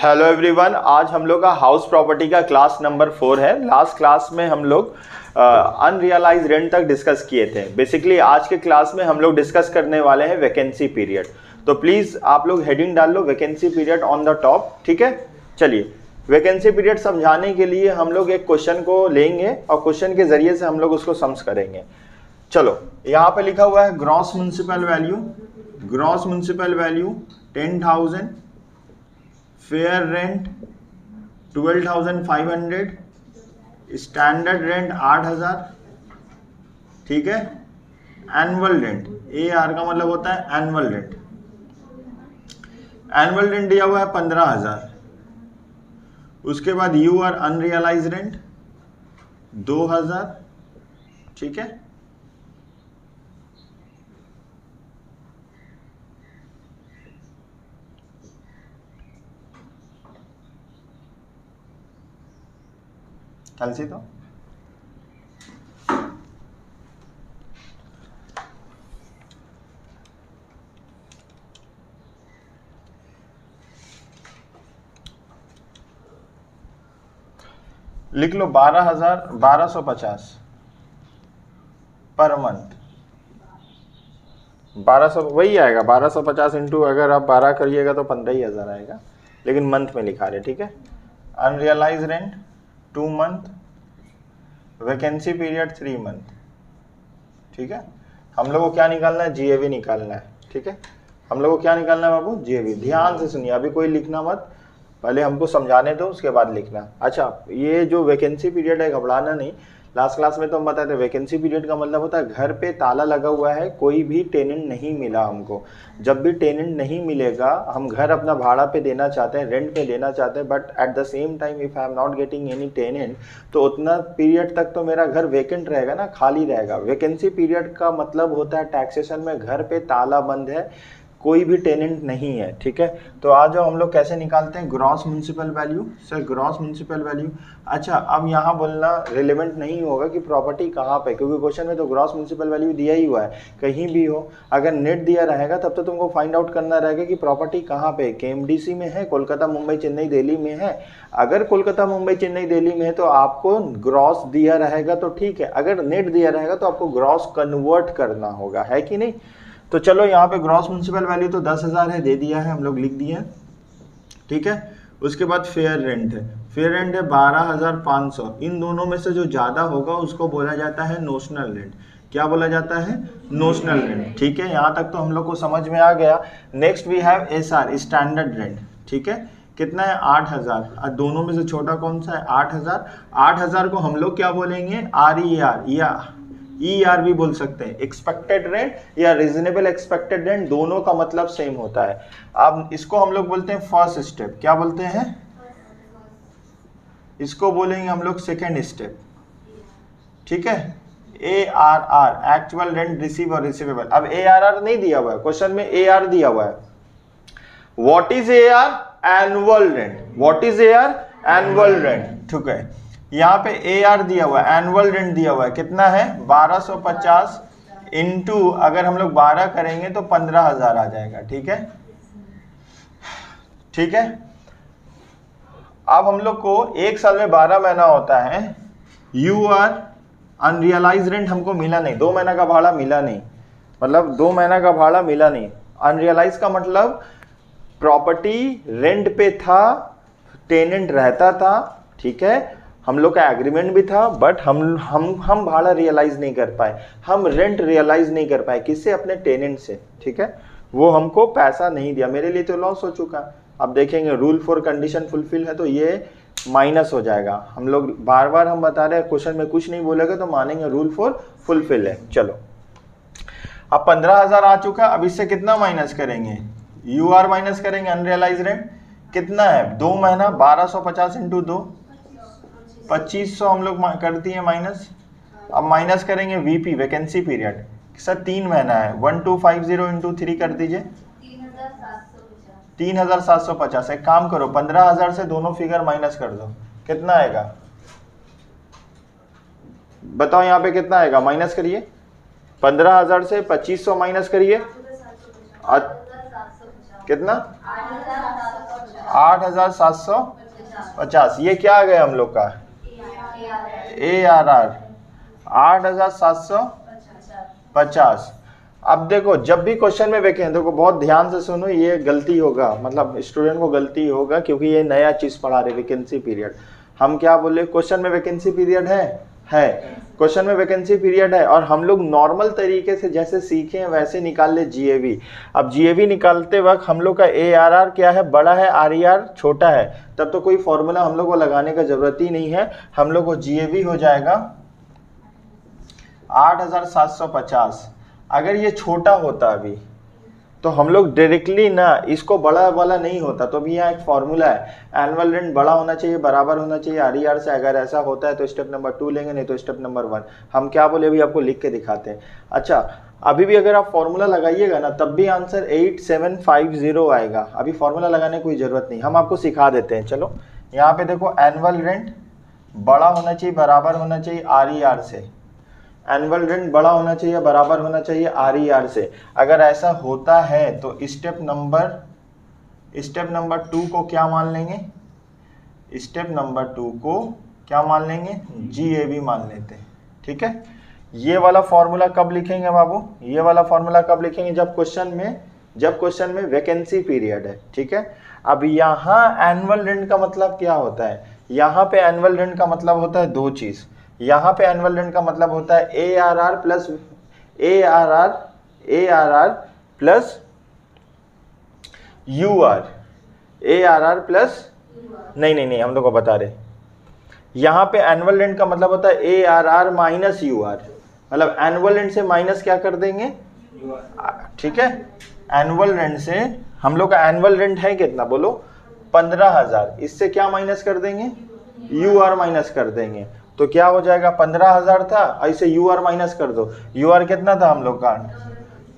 Hello everyone, आज हम लोग का हाउस प्रॉपर्टी का क्लास नंबर 4 है। लास्ट क्लास में हम लोग अनरियलाइज रेंट तक डिस्कस किए थे। बेसिकली आज के क्लास में हम लोग डिस्कस करने वाले हैं वैकेंसी पीरियड। तो प्लीज़ आप लोग हेडिंग डाल लो vacancy period on the top, ठीक है। चलिए, वैकेंसी पीरियड समझाने के लिए हम लोग एक क्वेश्चन को लेंगे और क्वेश्चन के जरिए से हम लोग उसको सम्स करेंगे। चलो, यहाँ पे लिखा हुआ है gross municipal value 10,000, fair rent 12,500, standard rent 8,000, ठीक है। एनुअल रेंट, AR का मतलब होता है एनुअल रेंट। एनुअल रेंट दिया हुआ है 15,000। उसके बाद UR अनरियलाइज रेंट 2,000, ठीक है। कल तो लिख लो 12,50 पर मंथ। 1200 वही आएगा, 1250 इंटू अगर आप 12 करिएगा तो 15,000 आएगा, लेकिन मंथ में लिखा रहे, ठीक है। Unrealise rent 2 month, vacancy period 3 month, ठीक है। हम लोग को क्या निकालना है? GAV निकालना है, ठीक है। हम लोग को क्या निकालना है बाबू? GAV। ध्यान से सुनिए, अभी कोई लिखना मत, पहले हमको समझाने दो, उसके बाद लिखना। अच्छा, ये जो वैकेंसी पीरियड है, घबराना नहीं। लास्ट क्लास में तो हम बताए थे वैकेंसी पीरियड का मतलब होता है घर पे ताला लगा हुआ है, कोई भी टेनेंट नहीं मिला हमको। जब भी टेनेंट नहीं मिलेगा, हम घर अपना भाड़ा पे देना चाहते हैं, रेंट पे देना चाहते हैं, but at the same time if I am not getting any tenant, तो उतना पीरियड तक तो मेरा घर वेकेंट रहेगा ना, खाली रहेगा। वैकेंसी पीरियड का मतलब होता है टैक्सेशन में घर पे ताला बंद है, कोई भी टेनेंट नहीं है, ठीक है। तो आज हम लोग कैसे निकालते हैं? Gross municipal value. Sir gross municipal value, अच्छा अब यहाँ बोलना रिलेवेंट नहीं होगा कि प्रॉपर्टी कहाँ पे, क्योंकि क्वेश्चन में तो ग्रॉस म्युनिसिपल वैल्यू दिया ही हुआ है। कहीं भी हो, अगर नेट दिया रहेगा तब तो तुमको फाइंड आउट करना रहेगा कि प्रॉपर्टी कहाँ पे, KMDC में है, कोलकाता मुंबई चेन्नई दिल्ली में है। अगर कोलकाता मुंबई चेन्नई दिल्ली में है तो आपको ग्रॉस दिया रहेगा तो ठीक है, अगर नेट दिया रहेगा तो आपको ग्रॉस कन्वर्ट करना होगा, है कि नहीं। तो चलो, यहाँ पे ग्रॉस म्युनिसिपल वैल्यू तो 10,000 है, दे दिया है, हम लोग लिख दिए, ठीक है। उसके बाद फेयर रेंट है, फेयर रेंट है 12,500। इन दोनों में से जो ज़्यादा होगा उसको बोला जाता है नोशनल रेंट। क्या बोला जाता है? नोशनल रेंट, ठीक है। यहाँ तक तो हम लोग को समझ में आ गया। Next we have SR standard rent, ठीक है। कितना है? 8,000। दोनों में से छोटा कौन सा है? 8,000। 8,000 को हम लोग क्या बोलेंगे? RER या ER भी बोल सकते हैं। एक्सपेक्टेड रेंट या रीजनेबल एक्सपेक्टेड रेंट, दोनों का मतलब सेम होता है। अब इसको हम लोग बोलते हैं फर्स्ट स्टेप। क्या बोलते हैं? इसको बोलेंगे हम लोग सेकेंड स्टेप, ठीक है। ARR एक्चुअल रेंट रिसीव और रिसीवेबल। अब ARR नहीं दिया हुआ है क्वेश्चन में, AR दिया हुआ है। What is AR? Annual rent. What is AR? Annual rent, ठीक है। यहाँ पे AR दिया हुआ है, एनुअल रेंट दिया हुआ है, कितना है? 1250 इंटू अगर हम लोग 12 करेंगे तो 15,000 आ जाएगा, ठीक है, ठीक है। अब हम लोग को एक साल में 12 महीना होता है। UR अनरियलाइज रेंट हमको मिला नहीं, 2 महीना का भाड़ा मिला नहीं, मतलब 2 महीना का भाड़ा मिला नहीं। अनरियलाइज का मतलब प्रॉपर्टी रेंट पे था, टेनेंट रहता था, ठीक है, हम लोग का एग्रीमेंट भी था, बट हम भाड़ा रियलाइज नहीं कर पाए, हम रेंट रियलाइज नहीं कर पाए। किससे? अपने टेनेंट से, ठीक है। वो हमको पैसा नहीं दिया, मेरे लिए तो लॉस हो चुका। अब देखेंगे रूल 4 कंडीशन फुलफिल है तो ये माइनस हो जाएगा। हम लोग बार बार हम बता रहे हैं, क्वेश्चन में कुछ नहीं बोलेगा तो मानेंगे रूल 4 फुलफिल है। चलो, अब 15,000 आ चुका। अब इससे कितना माइनस करेंगे? UR माइनस करेंगे। अनरियलाइज रेंट कितना है? 2 महीना, 1250 इंटू 2, 2500 हम लोग कर दिए माइनस। अब माइनस करेंगे VP वैकेंसी पीरियड। सर 3 महीना है, 1250 इंटू 3 कर दीजिए, 3,750। एक काम करो, 15,000 से दोनों फिगर माइनस कर दो, कितना आएगा? बताओ यहाँ पे कितना आएगा? माइनस करिए, 15,000 से 2500 माइनस करिए, कितना? 8,750। ये क्या आ गया हम लोग का ARR 8,750। अब देखो जब भी क्वेश्चन में वैकेंसी, देखो बहुत ध्यान से सुनो, ये गलती होगा, मतलब स्टूडेंट को गलती होगा क्योंकि ये नया चीज पढ़ा रहे वैकेंसी पीरियड। हम क्या बोले, क्वेश्चन में वैकेंसी पीरियड है क्वेश्चन में वैकेंसी पीरियड है, और हम लोग नॉर्मल तरीके से जैसे सीखे हैं वैसे निकाल ले GAV। अब GAV निकालते वक्त हम लोग का ARR क्या है, बड़ा है, RER छोटा है, तब तो कोई फॉर्मूला हम लोग को लगाने का जरूरत ही नहीं है। हम लोग को GAV हो जाएगा 8,750। अगर ये छोटा होता अभी तो हम लोग डायरेक्टली ना इसको बड़ा वाला नहीं होता, तो अभी यहाँ एक फॉर्मूला है, एनुअल रेंट बड़ा होना चाहिए, बराबर होना चाहिए RER से। अगर ऐसा होता है तो स्टेप नंबर 2 लेंगे, नहीं तो स्टेप नंबर 1। हम क्या बोले अभी आपको लिख के दिखाते हैं। अच्छा अभी भी अगर आप फॉर्मूला लगाइएगा ना तब भी आंसर 8750 आएगा। अभी फॉर्मूला लगाने की कोई जरूरत नहीं, हम आपको सिखा देते हैं। चलो यहाँ पे देखो, एनुअल रेंट बड़ा होना चाहिए, बराबर होना चाहिए RER से। एनुअल रेंट बड़ा होना चाहिए, बराबर होना चाहिए RER से। अगर ऐसा होता है तो स्टेप नंबर 2 को क्या मान लेंगे, स्टेप नंबर 2 को क्या मान लेंगे, GAV मान लेते हैं। ठीक है, ये वाला फॉर्मूला कब लिखेंगे बाबू, ये वाला फॉर्मूला कब लिखेंगे, जब क्वेश्चन में वैकेंसी पीरियड है। ठीक है, अब यहाँ एनुअल रेंट का मतलब क्या होता है, यहाँ पे एनुअल रेंट का मतलब होता है दो चीज। यहाँ पे एनुअल रेंट का मतलब होता है ARR plus UR, ARR plus नहीं हम लोग को बता रहे, यहाँ पे एनुअल रेंट का मतलब होता है ARR माइनस UR, मतलब एनुअल रेंट से माइनस क्या कर देंगे, ठीक है। एनुअल रेंट से हम लोग का एनुअल रेंट है कितना बोलो, 15,000, इससे क्या माइनस कर देंगे, UR माइनस कर देंगे, तो क्या हो जाएगा, 15,000 था, ऐसे UR माइनस कर दो। UR कितना था हम लोग का,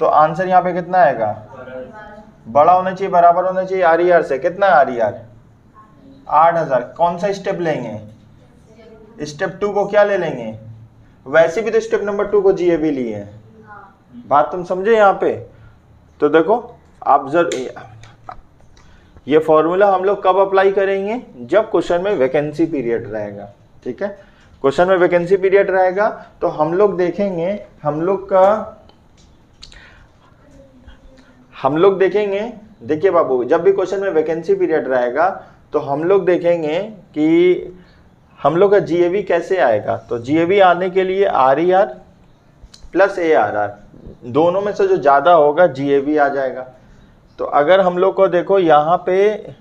तो आंसर यहाँ पे कितना आएगा, बड़ा होना चाहिए, बराबर होना चाहिए RER से। कितना है RER, 8,000। कौन सा स्टेप लेंगे, स्टेप 2 को क्या ले लेंगे, वैसे भी तो स्टेप नंबर 2 को GAV लिए हैं, बात तुम समझे यहाँ पे। तो देखो आप ये फॉर्मूला हम लोग कब अप्लाई करेंगे, जब क्वेश्चन में वैकेंसी पीरियड रहेगा। ठीक है, क्वेश्चन में वैकेंसी पीरियड रहेगा तो हम लोग देखेंगे, देखिए बाबू, जब भी क्वेश्चन में वैकेंसी पीरियड रहेगा तो हम लोग देखेंगे कि हम लोग का GAV कैसे आएगा। तो GAV आने के लिए RER प्लस ARR दोनों में से जो ज़्यादा होगा GAV आ जाएगा। तो अगर हम लोग को देखो यहाँ पे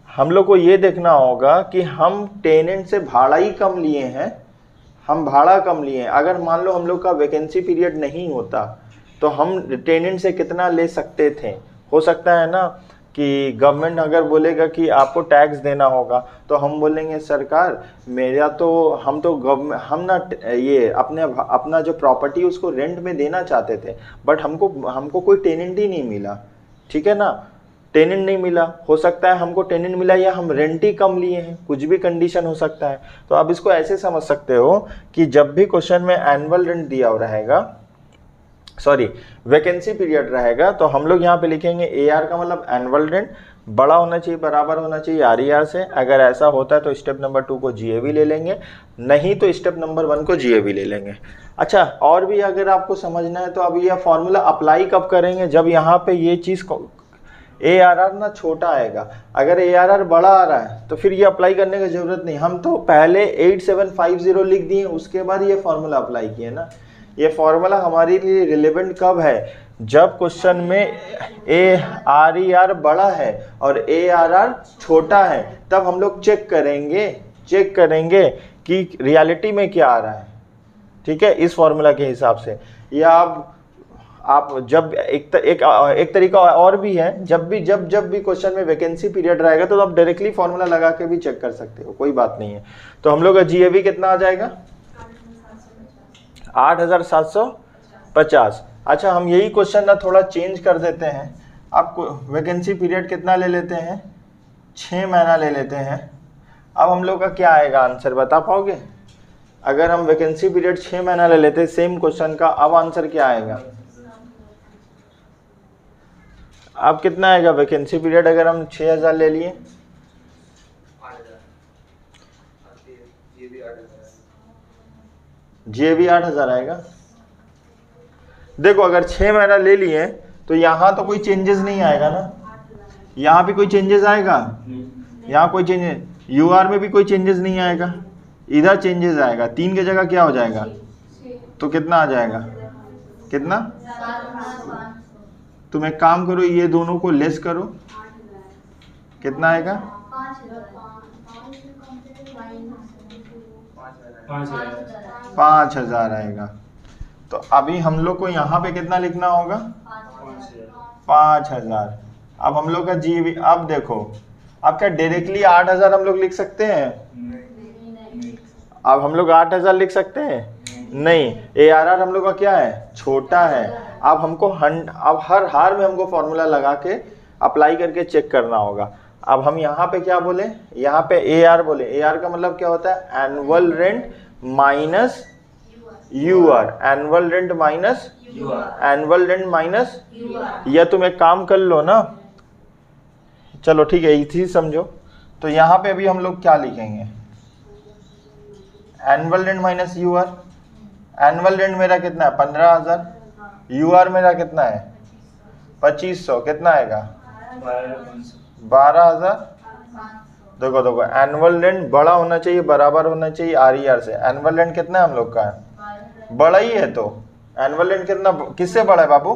हम लोग को ये देखना होगा कि हम टेनेंट से भाड़ा ही कम लिए हैं, हम भाड़ा कम लिए हैं। अगर मान लो हम लोग का वैकेंसी पीरियड नहीं होता तो हम टेनेंट से कितना ले सकते थे। हो सकता है ना कि गवर्नमेंट अगर बोलेगा कि आपको टैक्स देना होगा तो हम बोलेंगे सरकार मेरा तो हम ना ये अपना जो प्रॉपर्टी उसको रेंट में देना चाहते थे, बट हमको कोई टेनेंट ही नहीं मिला। ठीक है ना, टेनेंट नहीं मिला, हो सकता है हमको टेनेंट मिला या हम रेंट ही कम लिए हैं, कुछ भी कंडीशन हो सकता है। तो आप इसको ऐसे समझ सकते हो कि जब भी क्वेश्चन में एनुअल रेंट दिया हो रहेगा, सॉरी वैकेंसी पीरियड रहेगा, तो हम लोग यहाँ पे लिखेंगे AR का मतलब एनुअल रेंट बड़ा होना चाहिए, बराबर होना चाहिए RER से। अगर ऐसा होता है तो स्टेप नंबर 2 को GAV ले लेंगे, नहीं तो स्टेप नंबर 1 को GAV ले लेंगे। अच्छा, और भी अगर आपको समझना है तो अब यह फॉर्मूला अप्लाई कब करेंगे, जब यहाँ पे ये चीज़ ARR ना छोटा आएगा। अगर ARR बड़ा आ रहा है तो फिर ये अप्लाई करने की जरूरत नहीं, हम तो पहले 8750 लिख दिए, उसके बाद ये फॉर्मूला अप्लाई किए ना। ये फॉर्मूला हमारे लिए रिलेवेंट कब है, जब क्वेश्चन में RER बड़ा है और ARR छोटा है, तब हम लोग चेक करेंगे कि रियलिटी में क्या आ रहा है। ठीक है, इस फॉर्मूला के हिसाब से। या आप जब एक तरीका और भी है, जब भी क्वेश्चन में वैकेंसी पीरियड रहेगा तो आप डायरेक्टली फॉर्मूला लगा के भी चेक कर सकते हो, कोई बात नहीं है। तो हम लोग का GAV कितना आ जाएगा, 8,750। अच्छा, हम यही क्वेश्चन ना थोड़ा चेंज कर देते हैं। आपको वैकेंसी पीरियड कितना ले लेते हैं, 6 महीना ले लेते हैं। अब हम लोग का क्या आएगा आंसर, बता पाओगे? अगर हम वैकेंसी पीरियड 6 महीना ले लेते हैं सेम क्वेश्चन का, अब आंसर क्या आएगा, अब कितना आएगा वैकेंसी पीरियड, अगर हम 6,000 ले लिए GAV 8000 आएगा। देखो अगर 6 महीना ले लिए तो यहाँ तो कोई चेंजेस नहीं आएगा ना, यहाँ भी कोई चेंजेस आएगा, यहाँ कोई चेंजेस, UR में भी कोई चेंजेस नहीं आएगा, इधर चेंजेस आएगा। 3 की जगह क्या हो जाएगा, तो कितना आ जाएगा, कितना, तुम एक काम करो, ये दोनों को लेस करो, कितना आएगा, 5000 आएगा। तो अभी हम लोग को यहाँ पे कितना लिखना होगा, 5000। अब हम लोग का GAV, अब देखो अब क्या डायरेक्टली 8000 हम लोग लिख सकते हैं, अब हम लोग 8000 लिख सकते हैं नहीं, ARR हम लोग का क्या है, छोटा है। अब हमको अब हर हार में हमको फॉर्मूला लगा के अप्लाई करके चेक करना होगा। अब हम यहाँ पे क्या बोले, यहाँ पे AR बोले, AR का मतलब क्या होता है, annual rent minus UR, annual rent minus annual rent minus, या तुम एक काम कर लो ना, चलो ठीक है इसी समझो। तो यहाँ पे अभी हम लोग क्या लिखेंगे, annual rent minus UR। Annual rent मेरा कितना है, 15000, UR मेरा कितना है 2500, कितना आएगा 12000। देखो देखो एनुअल रेंट बड़ा होना चाहिए, बराबर होना चाहिए RER से। एनुअल रेंट कितना है हम लोग का, बड़ा ही है, तो एनुअल रेंट कितना, किससे बड़ा है बाबू,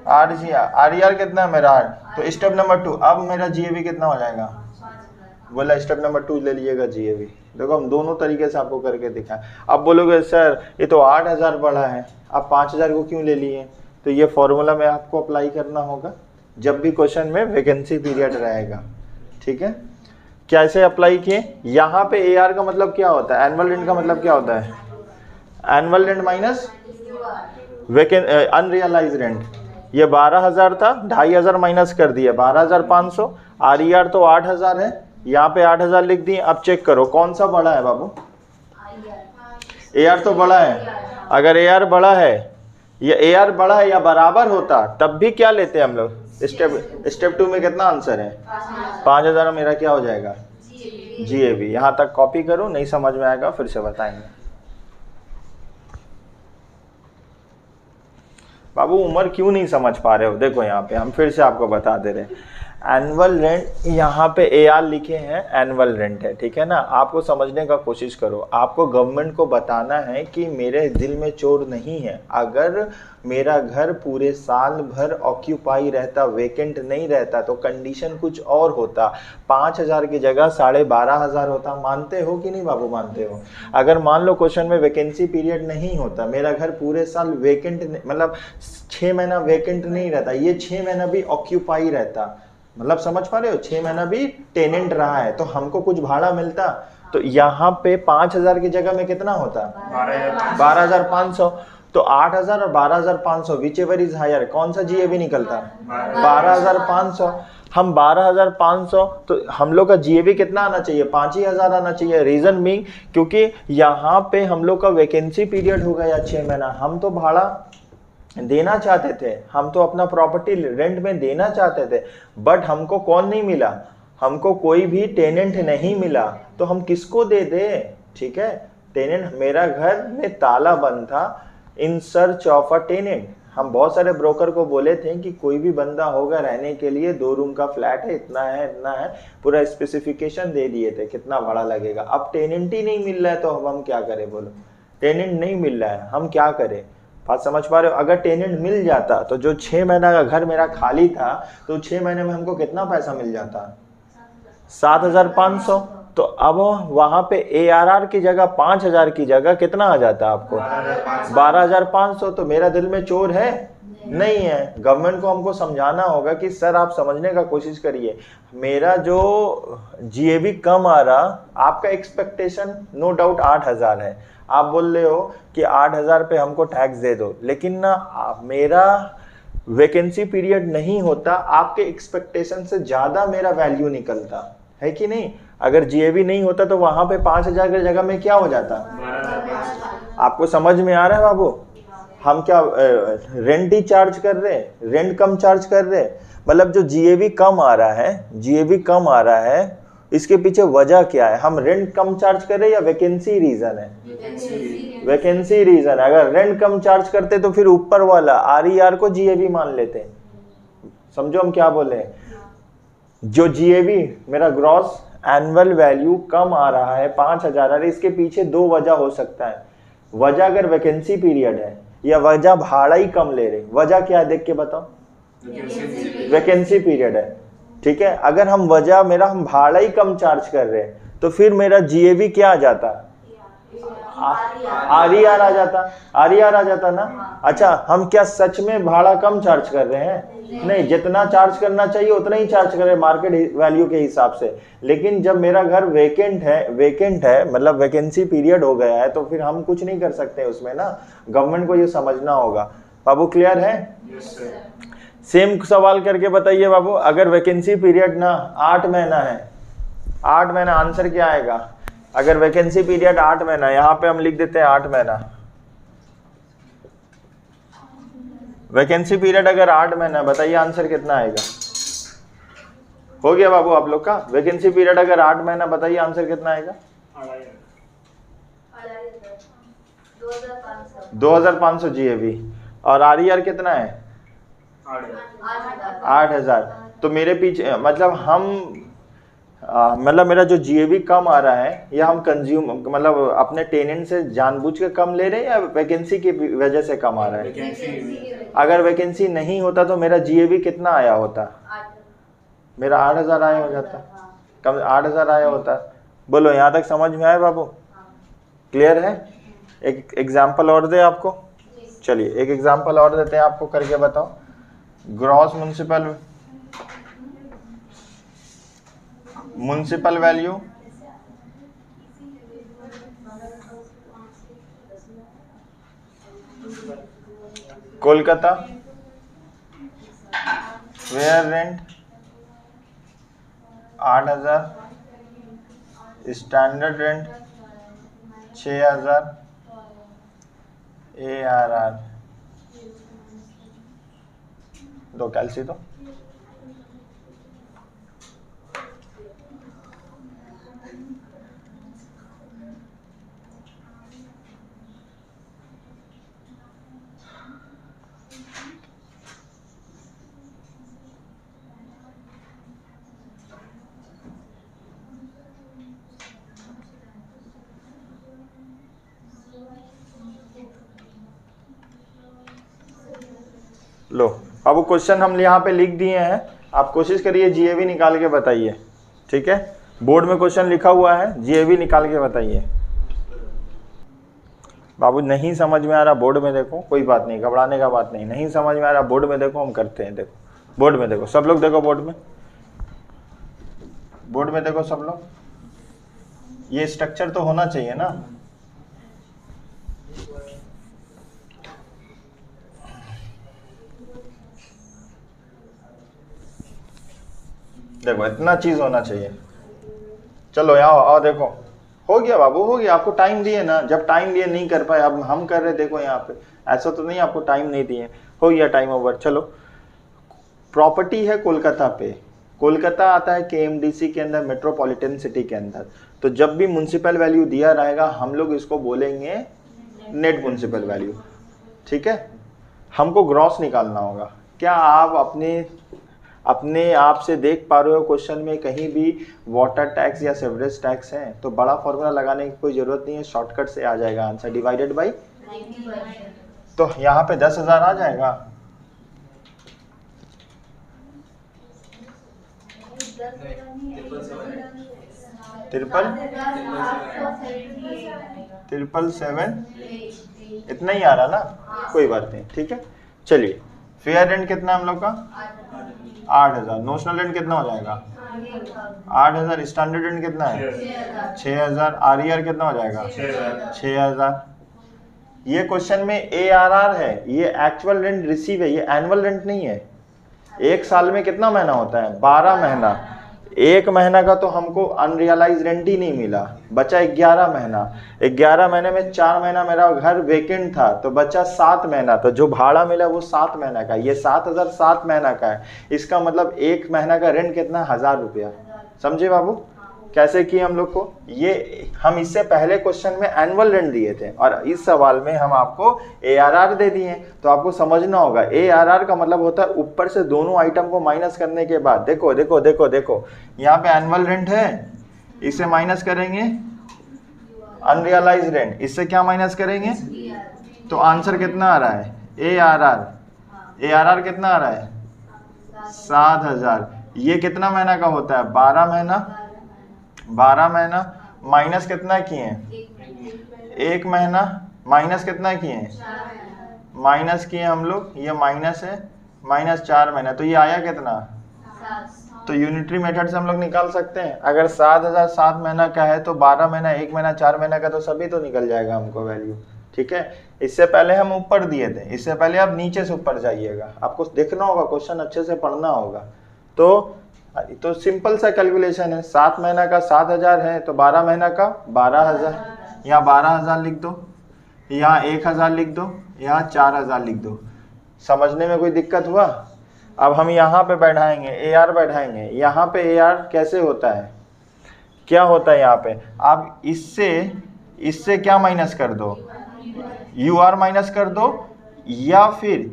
RER कितना है मेरा 8। तो स्टेप नंबर 2, अब मेरा GAV कितना हो जाएगा, बोला स्टेप नंबर 2 ले लीजिएगा GAV। देखो हम दोनों तरीके से आपको करके दिखाएं। अब बोलोगे सर ये तो 8000 बड़ा है, आप 5000 को क्यों ले लिए, तो ये फॉर्मूला में आपको अप्लाई करना होगा जब भी क्वेश्चन में वैकेंसी पीरियड रहेगा, ठीक है। कैसे अप्लाई किए, यहाँ पे AR का मतलब क्या होता है, एनुअल रेंट का मतलब क्या होता है, annual rent minus unrealise rent. ये 12000 था, 2500 माइनस कर दिया 12500, RER तो 8000 है, यहाँ पे 8000 लिख दिए। अब चेक करो कौन सा बड़ा है बाबू, AR तो बड़ा है। अगर AR बड़ा है या AR बड़ा है या बराबर होता तब भी क्या लेते हैं हम लोग, स्टेप 2 में कितना आंसर है 5000, मेरा क्या हो जाएगा GAV। यहाँ तक कॉपी करो, नहीं समझ में आएगा फिर से बताएंगे। बाबू उम्र क्यों नहीं समझ पा रहे हो, देखो यहाँ पे हम फिर से आपको बता दे रहे हैं। एनुअल रेंट यहाँ पे AR लिखे हैं, एनुअल रेंट है, ठीक है ना। आपको समझने का कोशिश करो, आपको गवर्नमेंट को बताना है कि मेरे दिल में चोर नहीं है। अगर मेरा घर पूरे साल भर ऑक्यूपाई रहता, वेकेंट नहीं रहता, तो कंडीशन कुछ और होता, 5000 की जगह 12500 होता। मानते हो कि नहीं बाबू, मानते हो। अगर मान लो क्वेश्चन में वैकेंसी पीरियड नहीं होता, मेरा घर पूरे साल वेकेंट मतलब 6 महीना वेकेंट नहीं रहता, ये 6 महीना भी ऑक्यूपाई रहता, मतलब समझ पा रहे हो, 6 महीना भी टेनेंट रहा है, तो हमको कुछ भाड़ा मिलता। तो यहाँ पे 5000 की जगह में कितना होता, 12500। तो 8000 और 12500 विच एवर इज हायर, कौन सा GAV निकलता, 12500। हम 12500, तो हम लोग का GAV कितना आना चाहिए, 5000 आना चाहिए। रीजन बीइंग क्योंकि यहाँ पे हम लोग का वैकेंसी पीरियड हो गया 6 महीना, हम तो भाड़ा देना चाहते थे, हम तो अपना प्रॉपर्टी रेंट में देना चाहते थे, बट हमको कौन नहीं मिला, हमको कोई भी टेनेंट नहीं मिला, तो हम किसको दे दे, ठीक है। टेनेंट, मेरा घर में ताला बंद था, in search of a tenant. हम बहुत सारे ब्रोकर को बोले थे कि कोई भी बंदा होगा रहने के लिए, 2 रूम का फ्लैट है, इतना है इतना है, पूरा स्पेसिफिकेशन दे दिए थे कितना भाड़ा लगेगा। अब टेनेंट ही नहीं मिल रहा है तो अब हम क्या करें, बोलो, टेनेंट नहीं मिल रहा है, हम क्या करें, बात समझ पा रहे हो। अगर टेनेंट मिल जाता तो जो 6 महीना का घर मेरा खाली था, तो 6 महीने में हमको कितना पैसा मिल जाता, 7500। तो अब वहां पे ARR की जगह 5000 की जगह कितना आ जाता आपको, 12500। तो मेरा दिल में चोर है नहीं है। गवर्नमेंट को हमको समझाना होगा कि सर आप समझने का कोशिश करिए, मेरा जो GAV कम आ रहा, आपका एक्सपेक्टेशन नो डाउट 8000 है, आप बोल रहे हो कि 8000 पे हमको टैक्स दे दो, लेकिन ना मेरा वैकेंसी पीरियड नहीं होता, आपके एक्सपेक्टेशन से ज्यादा मेरा वैल्यू निकलता है कि नहीं। अगर GAV नहीं होता तो वहां पे 5000 की जगह में क्या हो जाता, आपको समझ में आ रहा है बाबू। हम क्या रेंट ही चार्ज कर रहे, रेंट कम चार्ज कर रहे, मतलब जो GAV कम आ रहा है, GAV कम आ रहा है, इसके पीछे वजह क्या है? हम रेंट कम चार्ज कर रहे हैं या वैकेंसी रीजन है? वैकेंसी रीजन है। अगर रेंट कम चार्ज करते तो फिर ऊपर वाला RER को GAV मान लेते। समझो हम क्या बोले? जो GAV मेरा ग्रॉस एनुअल वैल्यू कम आ रहा है 5,000 आ रहा है, इसके पीछे दो वजह हो सकता है। वजह अगर वैकेंसी पीरियड है या वजह भाड़ा ही कम ले रहे। वजह क्या है देख के बताओ? वैकेंसी पीरियड है, ठीक है। अगर हम वजह मेरा हम भाड़ा ही कम चार्ज कर रहे हैं तो फिर मेरा GAV क्या आ जाता? RER आ जाता। RER आ जाता ना। अच्छा, हम क्या सच में भाड़ा कम चार्ज कर रहे हैं? नहीं, जितना चार्ज करना चाहिए उतना ही चार्ज कर रहे हैं मार्केट वैल्यू के हिसाब से। लेकिन जब मेरा घर वेकेंट है मतलब वैकेंसी पीरियड हो गया है, तो फिर हम कुछ नहीं कर सकते उसमें ना। गवर्नमेंट को ये समझना होगा। बाबू क्लियर है? सेम सवाल करके बताइए बाबू। अगर वैकेंसी पीरियड ना 8 महीना है, 8 महीना, आंसर क्या आएगा? अगर वैकेंसी पीरियड 8 महीना, यहाँ पे हम लिख देते हैं 8 महीना। वैकेंसी पीरियड अगर 8 महीना, बताइए आंसर कितना आएगा? हो गया बाबू आप लोग का? वैकेंसी पीरियड अगर 8 महीना, बताइए आंसर कितना आएगा? 2,500 GAV। और RER कितना है? 8,000। तो मेरे पीछे मतलब हम मतलब मेरा जो GAV कम आ रहा है, या हम कंज्यूम मतलब अपने टेनेंट से जानबूझ के कम ले रहे हैं या वैकेंसी की वजह से कम आ रहा है? अगर वैकेंसी नहीं होता तो मेरा GAV कितना आया होता? मेरा 8,000 आया हो जाता। कम 8,000 आया होता। बोलो यहाँ तक समझ में आया बाबू? क्लियर है? एक एग्जाम्पल और दे आपको। चलिए एक एग्जाम्पल और देते हैं आपको, करके बताओ। Gross municipal value Kolkata, where rent 8,000, standard rent 6,000, ARR दो कैलसी दो। लो अब क्वेश्चन हम यहाँ पे लिख दिए हैं। आप कोशिश करिए GAV निकाल के बताइए, ठीक है। बोर्ड में क्वेश्चन लिखा हुआ है, GAV निकाल के बताइए। बाबू नहीं समझ में आ रहा बोर्ड में देखो, कोई बात नहीं, घबराने का बात नहीं। नहीं समझ में आ रहा बोर्ड में देखो, हम करते हैं। देखो बोर्ड में देखो, सब लोग देखो बोर्ड में, बोर्ड में देखो सब लोग। ये स्ट्रक्चर तो होना चाहिए ना। देखो इतना चीज होना चाहिए। चलो यहाँ आओ, देखो हो गया बाबू, हो गया। आपको टाइम दिए ना, जब टाइम दिए नहीं कर पाए, अब हम कर रहे। देखो यहाँ पे ऐसा तो नहीं आपको टाइम नहीं दिए, हो गया टाइम ओवर। चलो प्रॉपर्टी है कोलकाता पे, कोलकाता आता है KMDC के अंदर, मेट्रोपॉलिटन सिटी के अंदर। तो जब भी म्युनिसिपल वैल्यू दिया रहेगा हम लोग इसको बोलेंगे नेट म्युनिसिपल वैल्यू, ठीक है। हमको ग्रॉस निकालना होगा। क्या आप अपने आप से देख पा रहे हो क्वेश्चन में कहीं भी वाटर टैक्स या सेवरेज टैक्स है? तो बड़ा फॉर्मूला लगाने की कोई जरूरत नहीं है, शॉर्टकट से आ जाएगा आंसर, डिवाइडेड बाई। तो यहाँ पे 10,000 आ जाएगा। ट्रिपल सेवन इतना ही आ रहा ना, कोई बात नहीं, ठीक है। चलिए फेयर रेंट कितना हम लोग का? 8,000। नोशनल रेंट कितना हो जाएगा? 8,000। स्टैंडर्ड रेंट कितना है? 6,000। RER कितना हो जाएगा? 6,000। ये क्वेश्चन में ARR है, ये एक्चुअल रेंट रिसीव है, ये एनुअल रेंट नहीं है। एक साल में कितना महीना होता है? 12 महीना। एक महीना का तो हमको अनरियलाइज रेंट ही नहीं मिला, बचा 11 महीना। 11 महीने में 4 महीना मेरा घर वेकेंट था, तो बचा 7 महीना। तो जो भाड़ा मिला वो 7 महीना का, ये 7,000 7 महीना का है। इसका मतलब एक महीना का रेंट कितना? 1,000 रुपया। समझे बाबू? कैसे किए हम लोग को, ये हम इससे पहले क्वेश्चन में एनुअल रेंट दिए थे और इस सवाल में हम आपको ARR दे दिए। तो आपको समझना होगा ARR का मतलब होता है ऊपर से दोनों आइटम को माइनस करने के बाद, देखो देखो देखो देखो यहाँ पे एनुअल रेंट है, इससे माइनस करेंगे अनरियलाइज रेंट, इससे क्या माइनस करेंगे, तो आंसर कितना आ रहा है ARR कितना आ रहा है 7,000। ये कितना महीना का होता है 12 महीना, 12 महीना माइनस कितना किए हैं 1 महीना, माइनस कितना किए हैं माइनस किए हम लोग, ये माइनस है माइनस 4 महीना, तो ये आया कितना, तो यूनिटरी मेथड से हम लोग निकाल सकते हैं। अगर 7,000 7 महीना का है तो 12 महीना 1 महीना 4 महीना का तो सभी तो निकल जाएगा हमको वैल्यू, ठीक है। इससे पहले हम ऊपर दिए थे, इससे पहले आप नीचे से ऊपर जाइएगा, आपको देखना होगा क्वेश्चन अच्छे से पढ़ना होगा। तो सिंपल सा कैलकुलेशन है, 7 महीना का 7,000 है तो 12 महीना का 12,000, यहाँ 12,000 लिख दो, यहाँ 1,000 लिख दो, यहाँ 4,000 लिख दो। समझने में कोई दिक्कत हुआ? अब हम यहाँ पे बैठाएंगे AR बैठाएंगे, यहाँ पे AR कैसे होता है, क्या होता है यहाँ पे, आप इससे क्या माइनस कर दो, UR माइनस कर दो, या फिर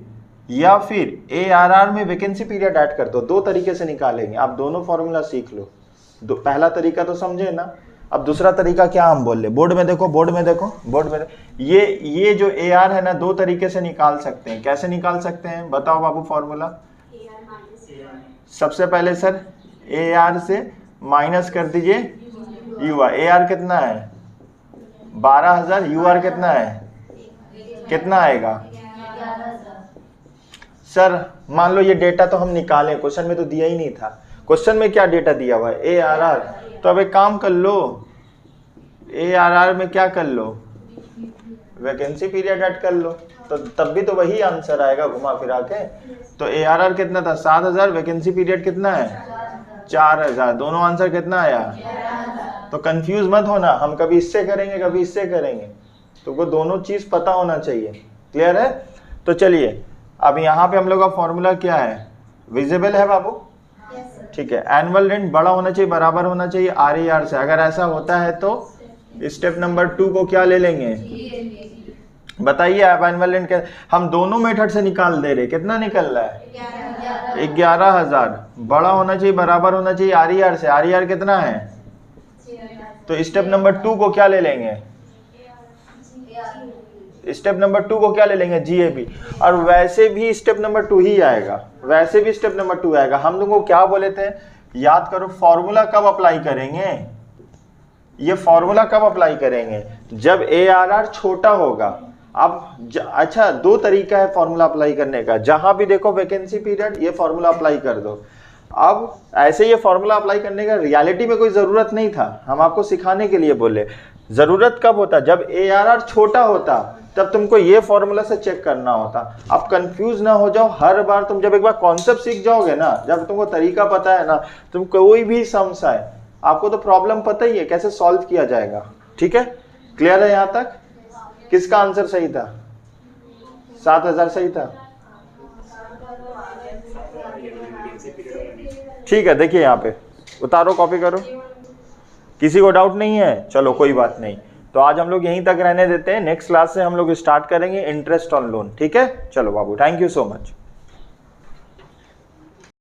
ARR में वैकेंसी पीरियड ऐड कर दो। दो तरीके से निकालेंगे, आप दोनों फॉर्मूला सीख लो। पहला तरीका तो समझे ना, अब दूसरा तरीका क्या हम बोल रहे, बोर्ड में देखो, ये जो AR है ना, दो तरीके से निकाल सकते हैं। कैसे निकाल सकते हैं बताओ बाबू फॉर्मूला। सबसे पहले सर AR से माइनस कर दीजिए UR, AR कितना है 12,000, UR कितना है, कितना आएगा सर। मान लो ये डेटा तो हम निकाले, क्वेश्चन में तो दिया ही नहीं था, क्वेश्चन में क्या डेटा दिया हुआ है ARR, तो अब एक काम कर लो ARR में क्या कर लो, वैकेंसी पीरियड ऐड कर लो, तो तब भी तो वही आंसर आएगा घुमा फिरा के। तो ARR कितना था 7,000, वैकेंसी पीरियड कितना है 4,000, दोनों आंसर कितना आया। तो कंफ्यूज मत होना, हम कभी इससे करेंगे कभी इससे करेंगे, तो वो दोनों चीज पता होना चाहिए। क्लियर है? तो चलिए अब यहाँ पे हम लोग का फॉर्मूला क्या है, विजिबल है बाबू, ठीक है। एनुअल रेंट बड़ा होना चाहिए, बराबर होना चाहिए RAR से। अगर ऐसा होता है तो स्टेप नंबर 2 को क्या ले लेंगे, बताइए आप। एनुअल रेंट के हम दोनों मेथड से निकाल दे रहे, कितना निकल रहा है 11,000, बड़ा होना चाहिए बराबर होना चाहिए RAR से। RAR कितना है, तो स्टेप नंबर 2 को क्या ले लेंगे, स्टेप नंबर 2 को क्या ले लेंगे GAB। और वैसे भी स्टेप नंबर 2 ही आएगा, वैसे भी स्टेप नंबर 2 आएगा। हम लोगों को क्या बोले थे, याद करो फॉर्मूला कब अप्लाई करेंगे, ये फॉर्मूला कब अप्लाई करेंगे, जब ARR छोटा होगा। अब अच्छा दो तरीका है फॉर्मूला अप्लाई करने का, जहां भी देखो वैकेंसी पीरियड, ये फॉर्मूला अप्लाई कर दो। अब ऐसे ये फॉर्मूला अप्लाई करने का रियलिटी में कोई जरूरत नहीं था, हम आपको सिखाने के लिए बोले। जरूरत कब होता, जब ARR छोटा होता, तब तुमको ये फॉर्मूला से चेक करना होता। अब कंफ्यूज ना हो जाओ, हर बार तुम जब एक बार कॉन्सेप्ट सीख जाओगे ना, जब तुमको तरीका पता है ना, तुम कोई भी सम्स आए आपको तो प्रॉब्लम पता ही है कैसे सॉल्व किया जाएगा, ठीक है। क्लियर है यहाँ तक? किसका आंसर सही था, 7,000 सही था, ठीक है। देखिए यहाँ पे उतारो, कॉपी करो, किसी को डाउट नहीं है, चलो कोई बात नहीं। तो आज हम लोग यहीं तक रहने देते हैं, नेक्स्ट क्लास से हम लोग स्टार्ट करेंगे इंटरेस्ट ऑन लोन, ठीक है। चलो बाबू, थैंक यू सो मच।